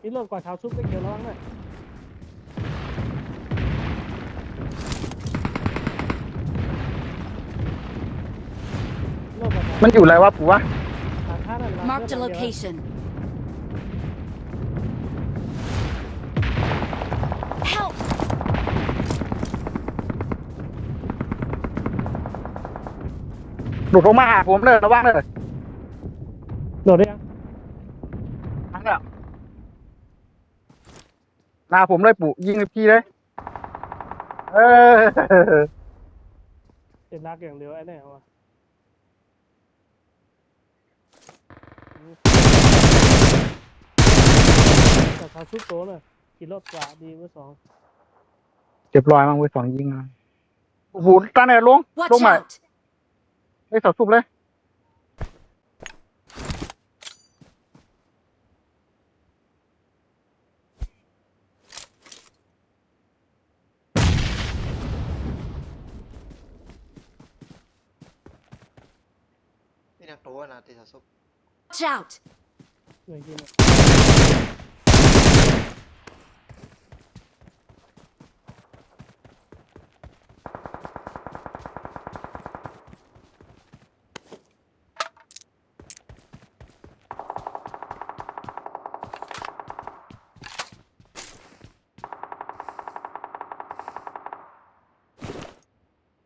นี่รถกว่าเท้าชุบไปเกี่ยวร้องน่ะมันอยู่อะไรวะปู่วะ Marked a location. Help! หลุดลงมาหาผมเลยระวังเลย โดดได้ยัง ทั้งอ่ะหน้าผมเลยปู่ยิงพี่เลยเออ เป็นรักอย่างเดียวไอ้เนี่ยวะแต่เท้าชุบโตเลยขี่รถกว่าดีเมื่อสอง เจ็บรอยมั้งเว้ยสองยิงนะโอ้โหตาเนี่ยลง Watch ใหม่ out! ไอ้ยสาวสุบเลย นี่นักตัวนะที่จะซุป Watch out! เหนื่อยจริง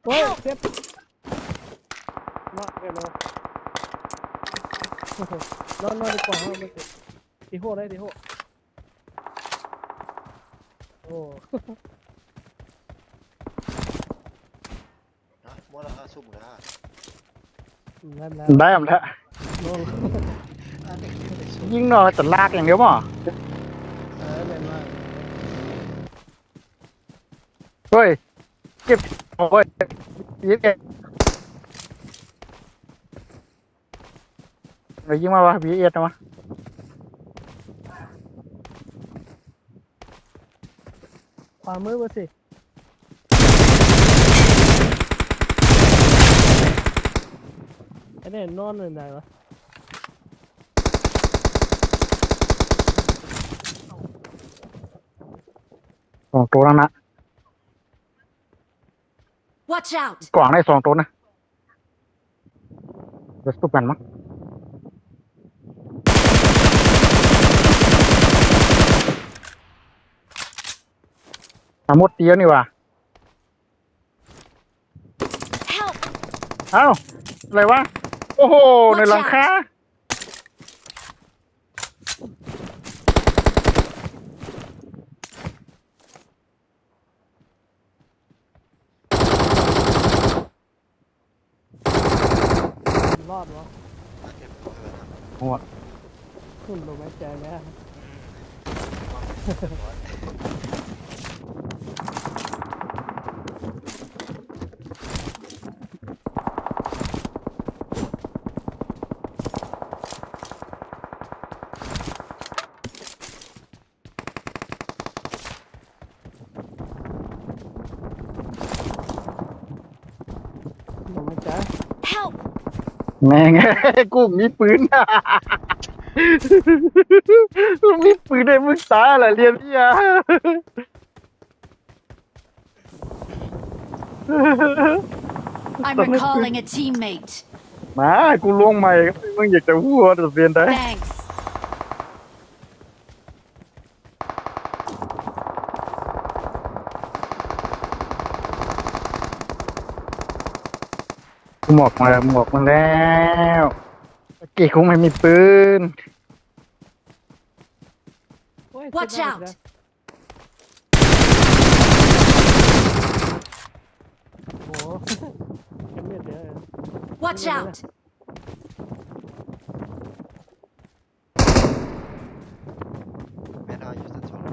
โอ้ยเจ็บมาเร็วนอนดีกว่ามันตีหัวได้ตีหัวโอ้ นะมัวละซุปนะ แล้ว ได้ผมแล้ว นอน อันนี้ไม่ได้ซุป ยิงหน่อยแต่ลากอย่างเดียวมั้ง เล่นมาก เฮ้ยเก็บโอ้ยยิงเองเดี๋ยวยิงมาวะบีเอ็ดนะวะ ความมือมาสิไอ้เนี่ยนอนเลยไหนวะ สองตัวแล้วนะ Watch out! กล่องได้สองตัวนะเดี๋ยวสุบกันมั้งหมดเดียวนี่ว่ะ Help! เอ้าอะไรวะโอ้โหในหลังคารอดวะ เก็บเพื่อนนะ โอ้โห ขึ้นลงไม่ใจแล้ว ลงไม่ใจ Help! แม่ง กูมีปืน กูมีปืนได้มึงตายเหรอเรียนพี่อะ I'm recalling a teammate. มากูลงใหม่มึงอยากจะหัวจะเรียนได้ Thanks. หมวกมาแล้วเมื่อกี้คงไม่มีปืน Watch out โอ้โหแค่เม็ดเดียว Watch out! Man, I use the tool.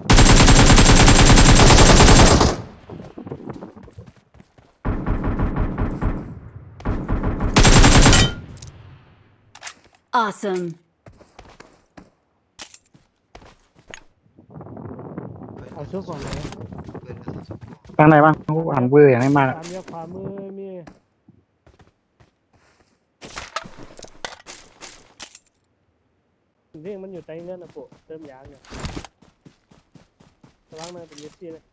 Awesome. เอาชุดก่อนเลย เพื่อนก็จะซุป ทางไหนบ้างกูอ่านเวอร์อย่างไรมาก ตามเลี้ยวขวามือมีเรื่องมันอยู่ใต้เงินนะปุ๊เติมยางเนี่ย ระวังนะเป็นเยซี่เลย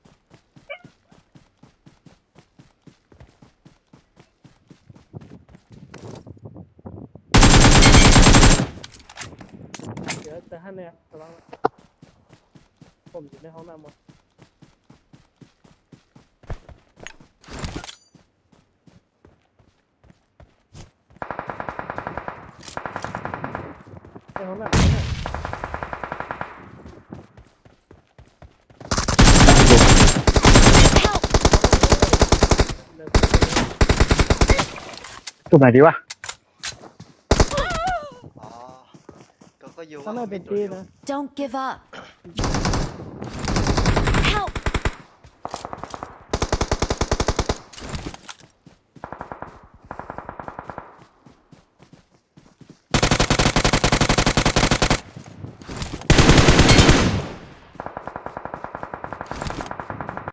เดี๋ยวแต่ท่านเนี่ยระวังนะผมอยู่ในห้องน้ำหมดในห้องน้ำเนี่ย Help! เดิน จุดไหนดีวะ อ๋อก็อยู่ ข้างหน้าเป็น ตัว ตี อยู่ นะ Don't give up.